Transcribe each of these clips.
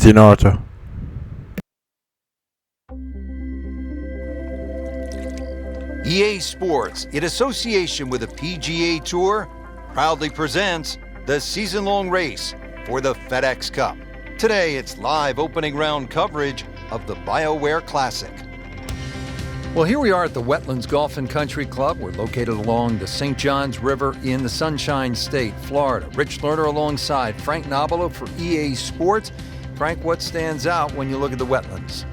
di nota. EA Sports, in association with the PGA Tour, proudly presents the season-long race for the FedEx Cup. Today, it's live opening round coverage of the BioWare Classic. Well, here we are at the Wetlands Golf and Country Club. We're located along the St. Johns River in the Sunshine State, Florida. Rich Lerner alongside Frank Nobilo for EA Sports. Frank, what stands out when you look at the wetlands?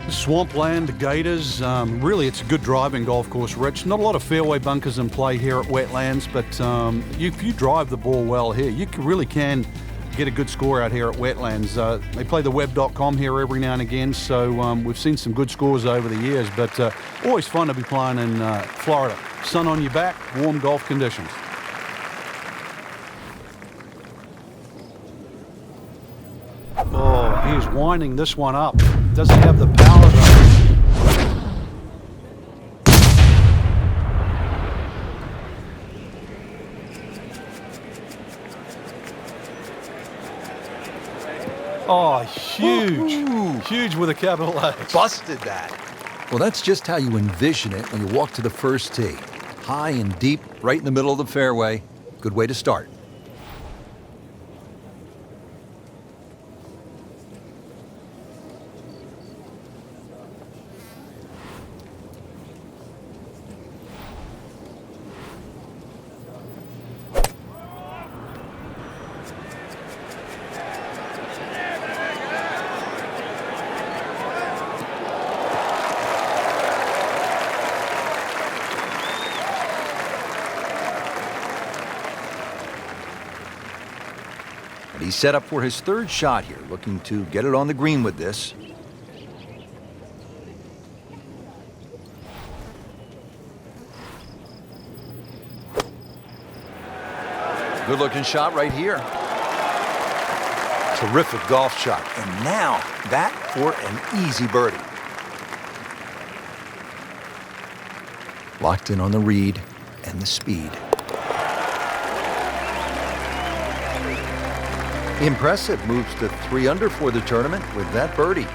Swampland, gators, really it's a good driving golf course, Rich. Not a lot of fairway bunkers in play here at Wetlands, but if you drive the ball well here, you really can get a good score out here at Wetlands. They play the web.com here every now and again, so we've seen some good scores over the years, but always fun to be playing in Florida. Sun on your back, warm golf conditions. Oh, he's winding this one up. Doesn't have the power though. Oh, huge. Ooh. Huge with a capital H. Busted that. Well, that's just how you envision it when you walk to the first tee. High and deep, right in the middle of the fairway. Good way to start. He's set up for his third shot here, looking to get it on the green with this. Good-looking shot right here. Terrific golf shot. And now, that for an easy birdie. Locked in on the read and the speed. Impressive, moves to 3 under for the tournament with that birdie.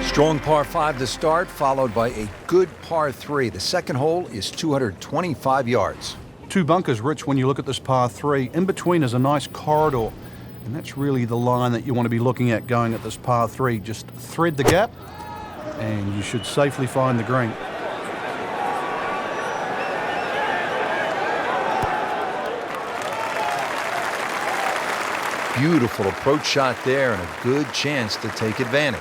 Strong par 5 to start, followed by a good par 3. The second hole is 225 yards. 2 bunkers, Rich, when you look at this par 3. In between is a nice corridor, and that's really the line that you want to be looking at going at this par 3. Just thread the gap, and you should safely find the green. Beautiful approach shot there and a good chance to take advantage.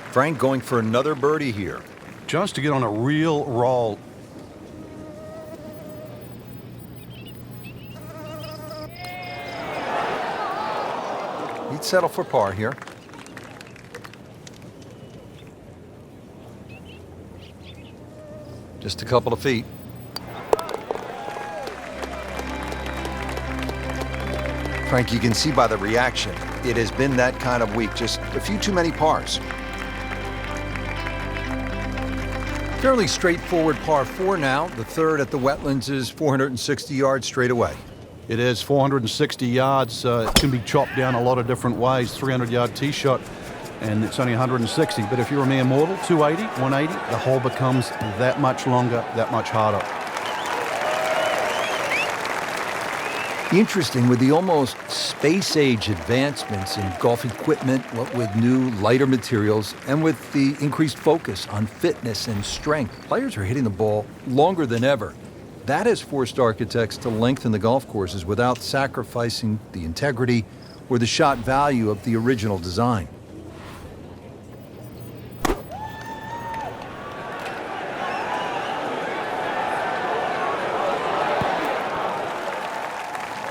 Frank going for another birdie here. Just to get on a real roll. He'd settle for par here. Just a couple of feet. Frank, you can see by the reaction, it has been that kind of week. Just a few too many pars. Fairly straightforward par 4 now. The third at the Wetlands is 460 yards straight away. It is 460 yards. It can be chopped down a lot of different ways. 300-yard tee shot, and it's only 160. But if you're a mere mortal, 280, 180, the hole becomes that much longer, that much harder. Interesting, with the almost space-age advancements in golf equipment, what with new, lighter materials, and with the increased focus on fitness and strength, players are hitting the ball longer than ever. That has forced architects to lengthen the golf courses without sacrificing the integrity or the shot value of the original design.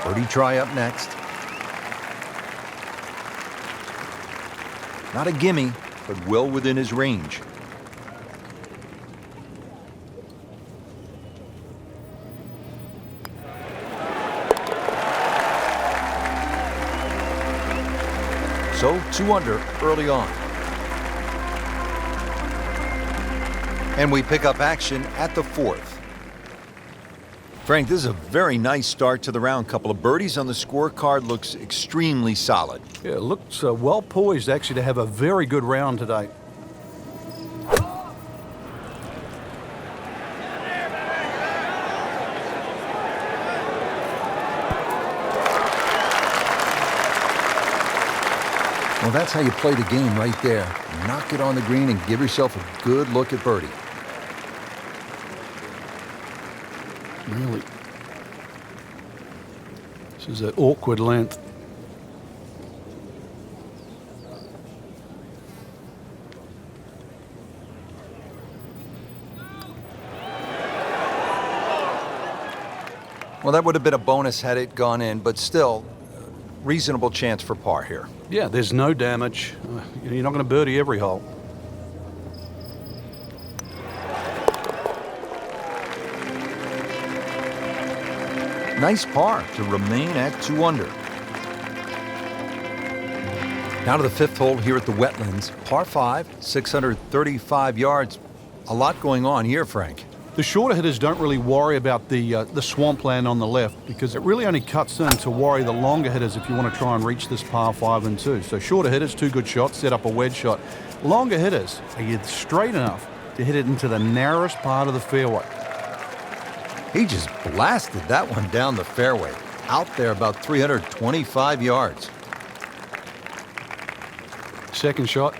Birdie try up next. Not a gimme, but well within his range. So 2 under early on. And we pick up action at the 4th. Frank, this is a very nice start to the round. Couple of birdies on the scorecard, looks extremely solid. Yeah, it looks well poised actually to have a very good round today. Well, that's how you play the game right there. Knock it on the green and give yourself a good look at birdie. Really. This is an awkward length. Well, that would have been a bonus had it gone in, but still, reasonable chance for par here. Yeah, there's no damage. You're not going to birdie every hole. Nice par to remain at 2 under. Now to the 5th hole here at the Wetlands. Par 5, 635 yards. A lot going on here, Frank. The shorter hitters don't really worry about the swampland on the left because it really only cuts in to worry the longer hitters if you want to try and reach this par 5 and 2. So shorter hitters, 2 good shots, set up a wedge shot. Longer hitters, are you straight enough to hit it into the narrowest part of the fairway? He just blasted that one down the fairway. Out there about 325 yards. Second shot.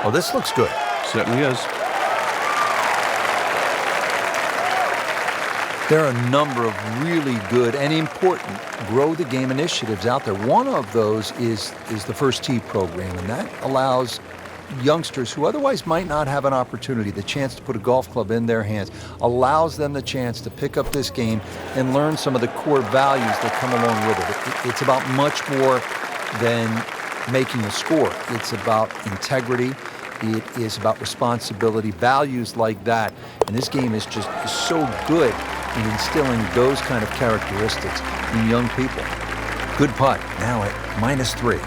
Oh, this looks good. Certainly is. There are a number of really good and important grow the game initiatives out there. One of those is the First Tee program, and that allows youngsters who otherwise might not have an opportunity, the chance to put a golf club in their hands, allows them the chance to pick up this game and learn some of the core values that come along with it. It's about much more than making a score. It's about integrity. It is about responsibility, values like that. And this game is just so good in instilling those kind of characteristics in young people. Good putt, now at -3.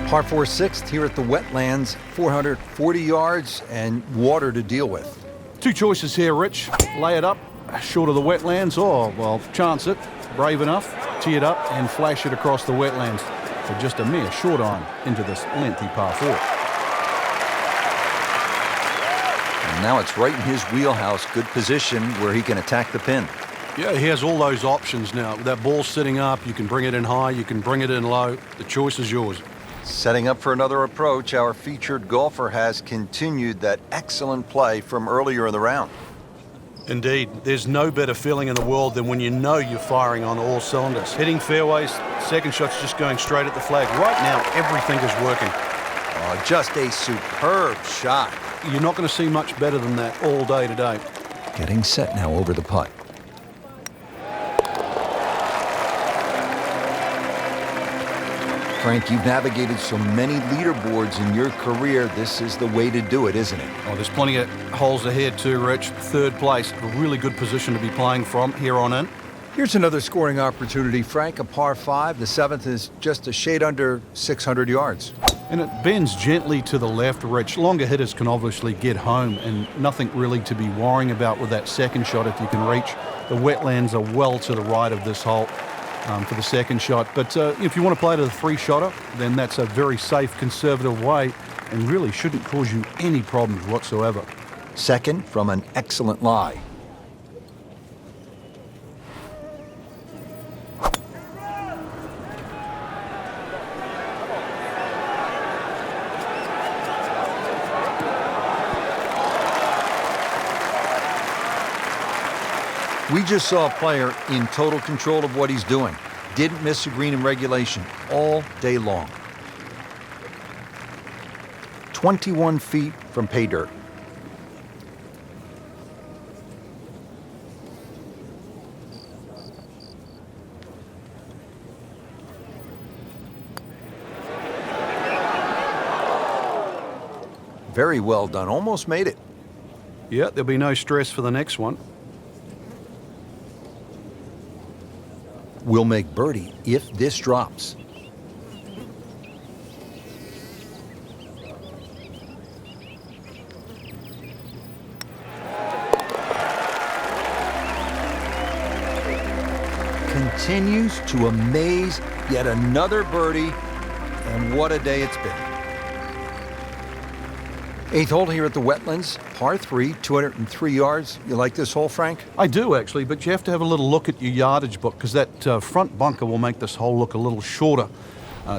Par 4 6th here at the Wetlands, 440 yards and water to deal with. 2 choices here, Rich. Lay it up, short of the Wetlands, or, well, chance it, brave enough, tee it up and flash it across the Wetlands for just a mere short iron into this lengthy par 4. And now it's right in his wheelhouse, good position where he can attack the pin. Yeah, he has all those options now. That ball sitting up, you can bring it in high, you can bring it in low. The choice is yours. Setting up for another approach, our featured golfer has continued that excellent play from earlier in the round. Indeed, there's no better feeling in the world than when you know you're firing on all cylinders. Hitting fairways, second shot's just going straight at the flag. Right now, everything is working. Oh, just a superb shot. You're not going to see much better than that all day today. Getting set now over the putt. Frank, you've navigated so many leaderboards in your career. This is the way to do it, isn't it? Oh, there's plenty of holes ahead too, Rich. 3rd place, a really good position to be playing from here on in. Here's another scoring opportunity, Frank, a par 5. The 7th is just a shade under 600 yards. And it bends gently to the left, Rich. Longer hitters can obviously get home and nothing really to be worrying about with that second shot if you can reach. The Wetlands are well to the right of this hole for the second shot. But if you want to play to the 3-shotter, then that's a very safe, conservative way and really shouldn't cause you any problems whatsoever. Second from an excellent lie. We just saw a player in total control of what he's doing. Didn't miss a green in regulation all day long. 21 feet from pay dirt. Very well done. Almost made it. Yeah, there'll be no stress for the next one. Will make birdie if this drops. Continues to amaze. Yet another birdie, and what a day it's been. 8th hole here at the Wetlands, par 3, 203 yards. You like this hole, Frank? I do, actually, but you have to have a little look at your yardage book because that front bunker will make this hole look a little shorter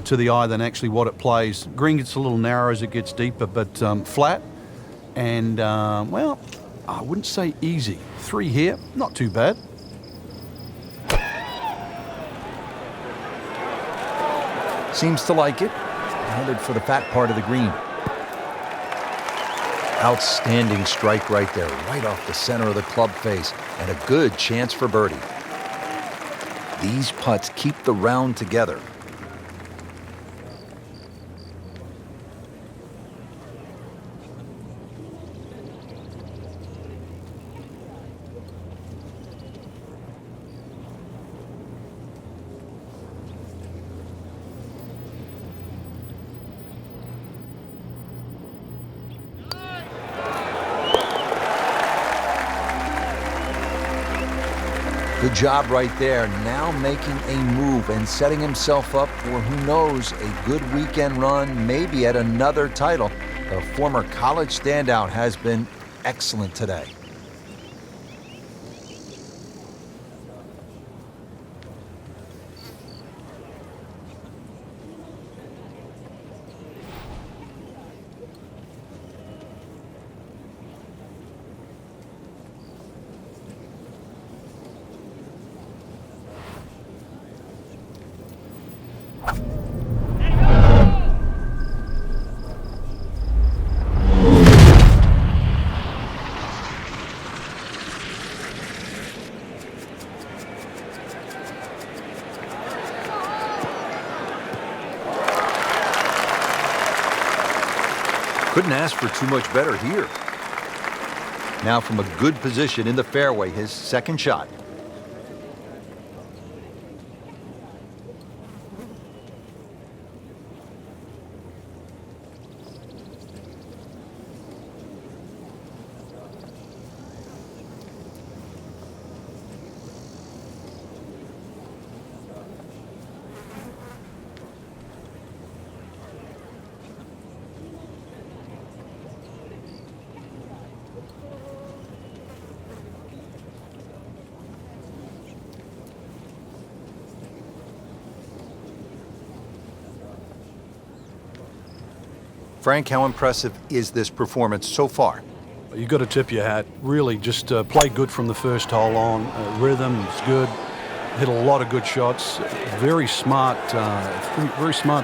to the eye than actually what it plays. Green gets a little narrow as it gets deeper, but flat and, well, I wouldn't say easy. 3 here, not too bad. Seems to like it. Headed for the fat part of the green. Outstanding strike right there, right off the center of the club face, and a good chance for birdie. These putts keep the round together. Good job right there, now making a move and setting himself up for, who knows, a good weekend run, maybe at another title. The former college standout has been excellent today. Couldn't ask for too much better here. Now from a good position in the fairway, his second shot. Frank, how impressive is this performance so far? You've got to tip your hat. Really, just play good from the first hole on. Rhythm is good. Hit a lot of good shots. Very smart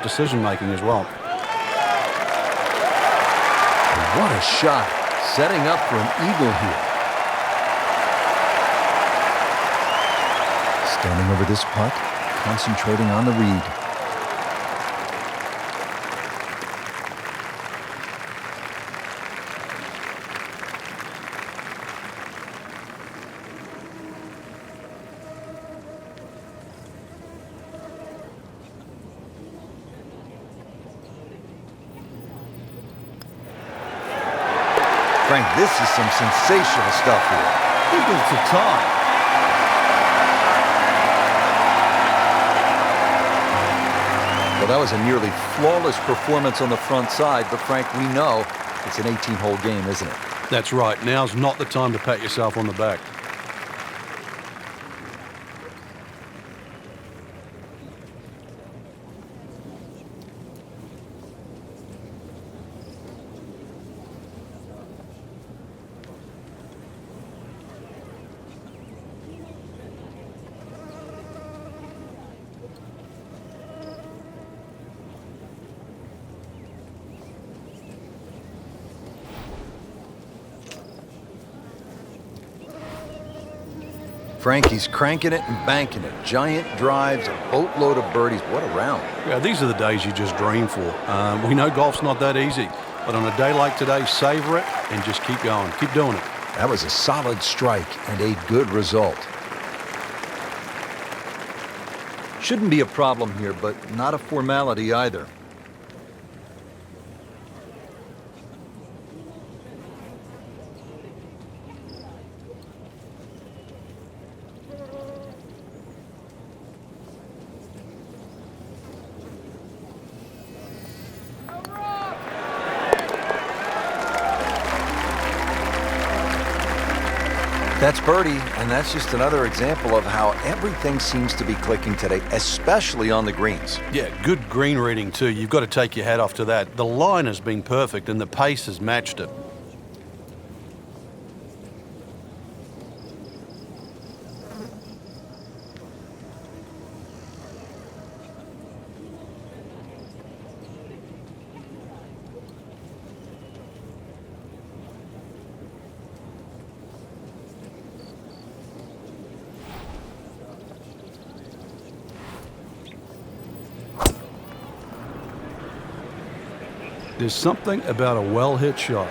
decision making as well. What a shot! Setting up for an eagle here. Standing over this putt, concentrating on the read. Frank, this is some sensational stuff here. Eagle to tie. Well, that was a nearly flawless performance on the front side, but Frank, we know it's an 18-hole game, isn't it? That's right. Now's not the time to pat yourself on the back. Frankie's cranking it and banking it. Giant drives, a boatload of birdies. What a round. Yeah, these are the days you just dream for. We know golf's not that easy. But on a day like today, savor it and just keep going. Keep doing it. That was a solid strike and a good result. Shouldn't be a problem here, but not a formality either. That's birdie, and that's just another example of how everything seems to be clicking today, especially on the greens. Yeah, good green reading too. You've got to take your hat off to that. The line has been perfect and the pace has matched it. There's something about a well-hit shot.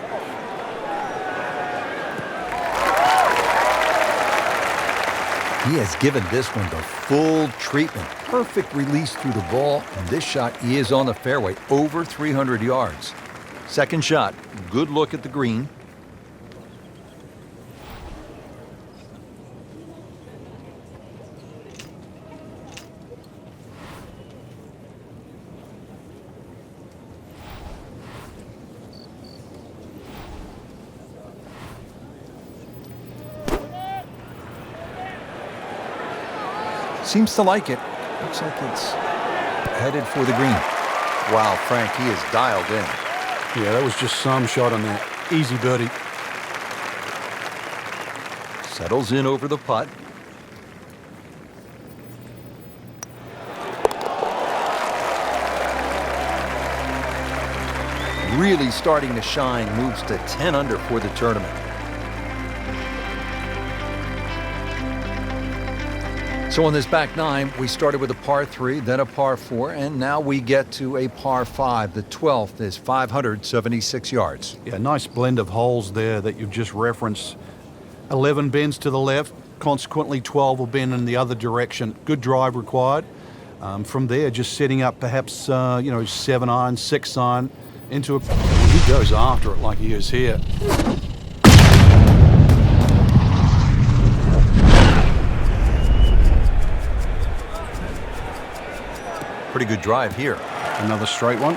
He has given this one the full treatment. Perfect release through the ball, and this shot is on the fairway, over 300 yards. Second shot, good look at the green. Seems to like it. Looks like it's headed for the green. Wow, Frank, he is dialed in. Yeah, that was just some shot on that. Easy birdie. Settles in over the putt. Really starting to shine, moves to 10 under for the tournament. So on this back nine, we started with a par 3, then a par 4, and now we get to a par 5. The 12th is 576 yards. Yeah, nice blend of holes there that you've just referenced. 11 bends to the left, consequently 12 will bend in the other direction. Good drive required. From there, just setting up perhaps, 7 iron, 6 iron into a... He goes after it like he is here. Pretty good drive here. Another straight one.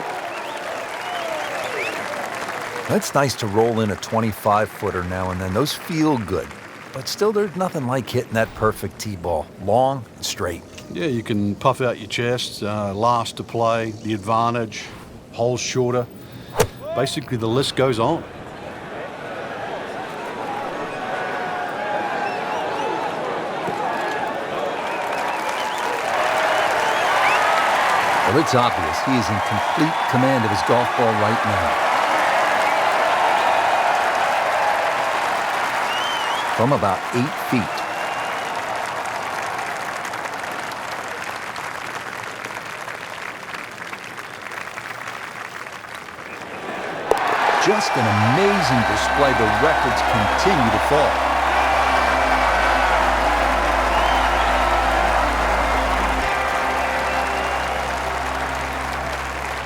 That's nice to roll in a 25-footer now and then. Those feel good. But still, there's nothing like hitting that perfect tee ball. Long and straight. Yeah, you can puff out your chest, last to play, the advantage, holes shorter. Basically, the list goes on. Well, it's obvious he is in complete command of his golf ball right now. From about 8 feet. Just an amazing display. The records continue to fall.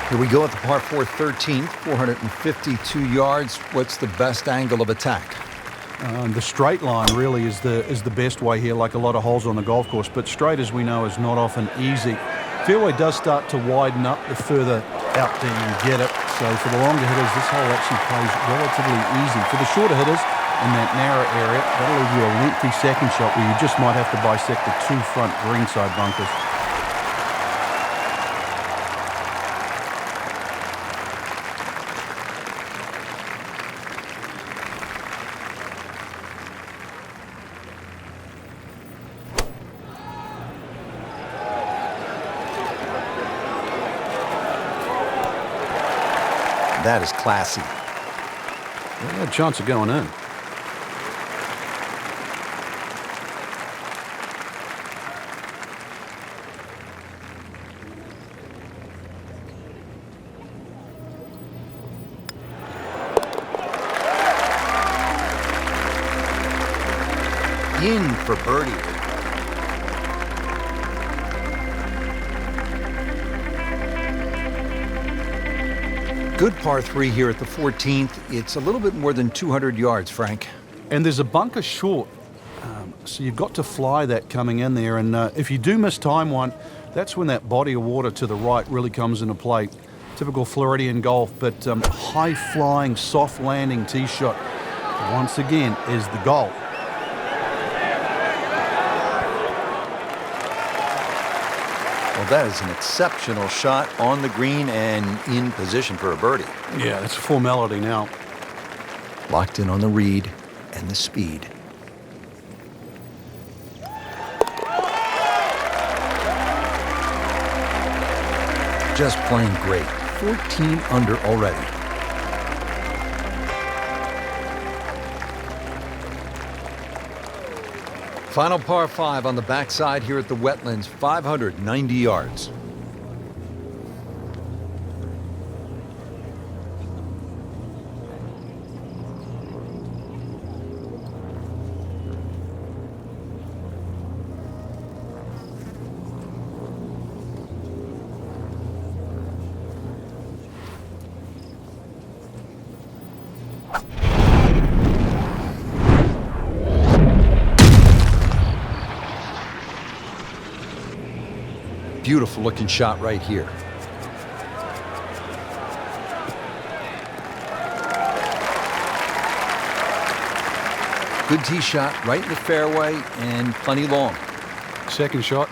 Here we go at the par 4 13th, 452 yards. What's the best angle of attack? The straight line really is the best way here, like a lot of holes on the golf course. But straight, as we know, is not often easy. Fairway does start to widen up the further out there you get it. So for the longer hitters, this hole actually plays relatively easy. For the shorter hitters in that narrow area, that'll leave you a lengthy second shot where you just might have to bisect the 2 front greenside bunkers. That is classy. Yeah, a chance of going in. in for birdie. Good par 3 here at the 14th. It's a little bit more than 200 yards, Frank. And there's a bunker short, so you've got to fly that coming in there. And if you do miss time one, that's when that body of water to the right really comes into play. Typical Floridian golf, but high-flying, soft-landing tee shot, once again, is the goal. Well, that is an exceptional shot on the green and in position for a birdie. Yeah, that's a formality now. Locked in on the read and the speed. Just playing great. 14 under already. Final par 5 on the backside here at the Wetlands, 590 yards. Beautiful looking shot right here. Good tee shot right in the fairway and plenty long. Second shot.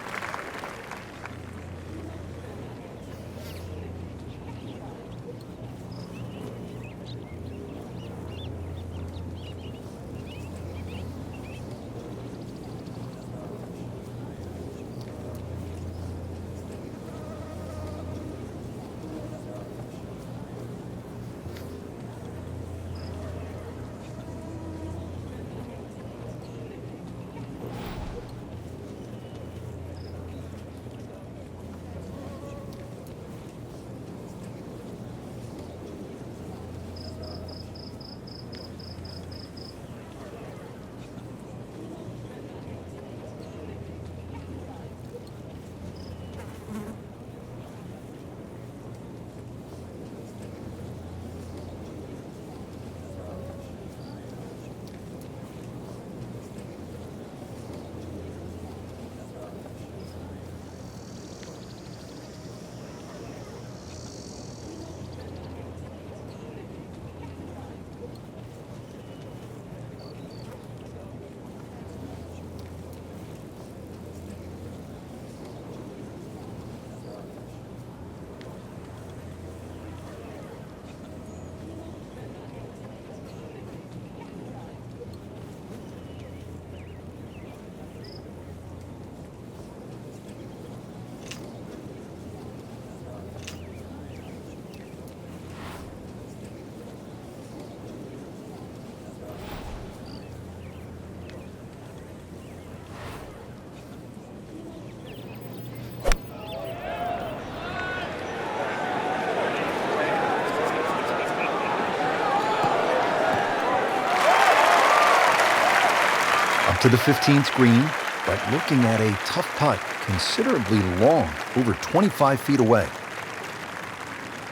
To the 15th green, but looking at a tough putt, considerably long, over 25 feet away.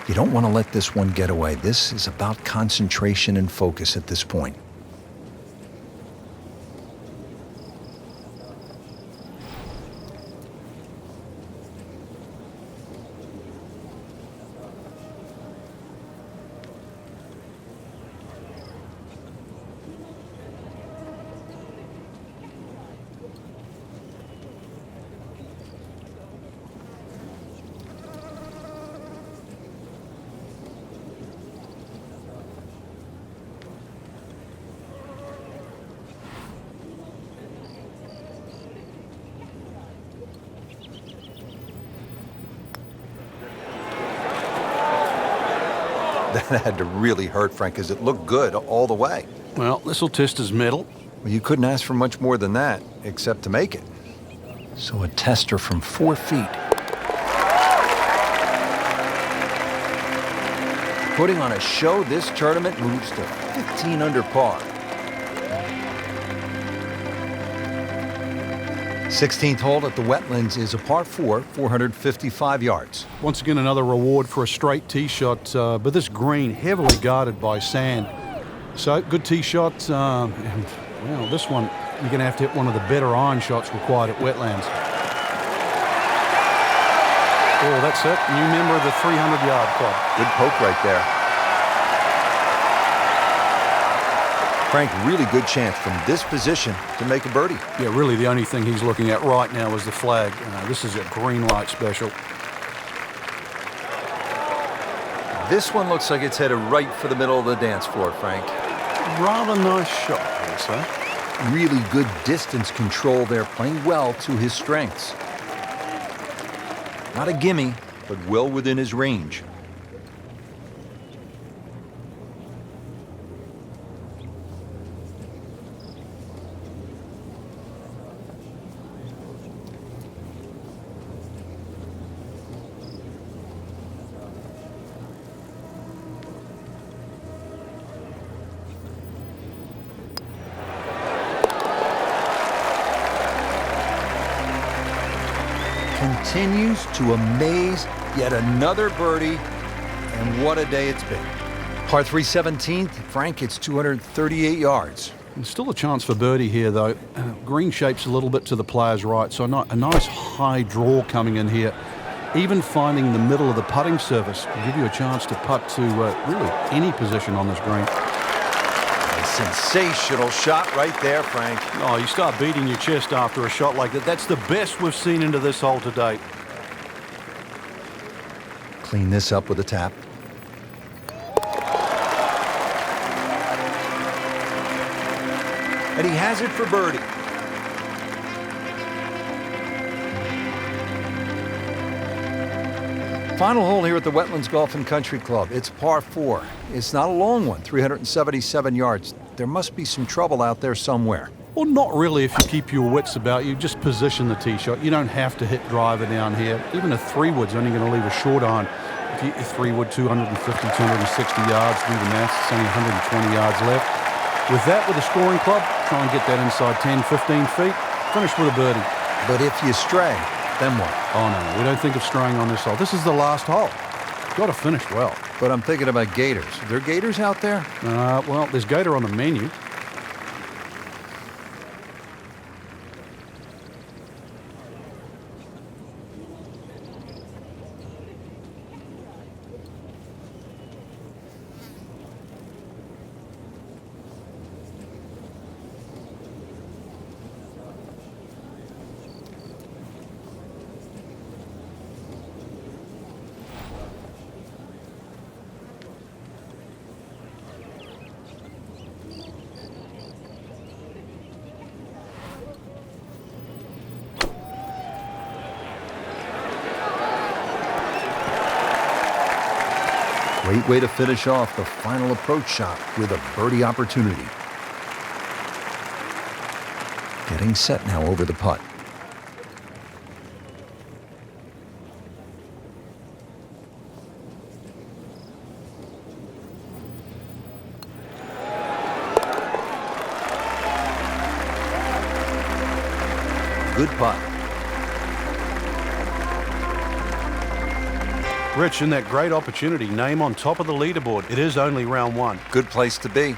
You don't want to let this one get away. This is about concentration and focus at this point. That had to really hurt, Frank, because it looked good all the way. Well, this will test his mettle. Well, you couldn't ask for much more than that, except to make it. So a tester from 4 feet. Putting on a show, this tournament moves to 15 under par. 16th hole at the Wetlands is a par 4, 455 yards. Once again, another reward for a straight tee shot, but this green heavily guarded by sand. So, good tee shot. And, well, this one, you're going to have to hit one of the better iron shots required at Wetlands. Oh, that's it. New member of the 300-yard club. Good poke right there. Frank, really good chance from this position to make a birdie. Yeah, really the only thing he's looking at right now is the flag. This is a green light special. This one looks like it's headed right for the middle of the dance floor, Frank. Rather nice shot, I say. Really good distance control there, playing well to his strengths. Not a gimme, but well within his range. Continues to amaze, yet another birdie, and what a day it's been. Par 3 17th, Frank, it's 238 yards. There's still a chance for birdie here, though. Green shape's a little bit to the player's right, so a nice high draw coming in here. Even finding the middle of the putting surface will give you a chance to putt to really any position on this green. A sensational shot right there, Frank. Oh, you start beating your chest after a shot like that. That's the best we've seen into this hole to date. Clean this up with a tap. And he has it for birdie. Final hole here at the Wetlands Golf and Country Club. It's par 4. It's not a long one, 377 yards. There must be some trouble out there somewhere. Well, not really if you keep your wits about you. Just position the tee shot. You don't have to hit driver down here. Even a 3-wood's only going to leave a short iron. If you hit your 3-wood 250, 260 yards, do the maths, it's only 120 yards left. With that, with a scoring club, try and get that inside 10, 15 feet. Finish with a birdie. But if you stray, then what? Oh, no, we don't think of straying on this hole. This is the last hole. Got to finish well. But I'm thinking about gators. Are there gators out there? Well, there's gator on the menu. Great way to finish off the final approach shot with a birdie opportunity. Getting set now over the putt. Good putt. Rich, in that great opportunity, name on top of the leaderboard. It is only round one. Good place to be.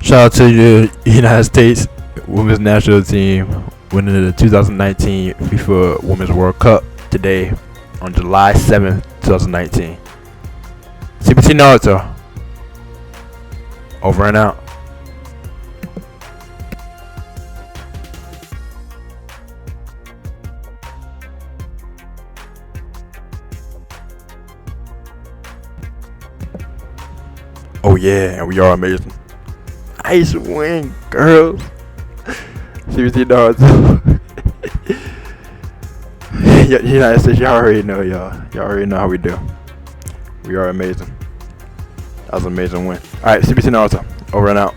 Shout out to the United States Women's National Team winning the 2019 FIFA Women's World Cup today on July 7th, 2019. CPT Naruto. Over and out. Oh yeah, and we are amazing. Nice win, girls. CBC Naruto. United States, y'all already know, y'all. Y'all already know how we do. We are amazing. That was an amazing win. Alright, CBC Naruto. Over and out.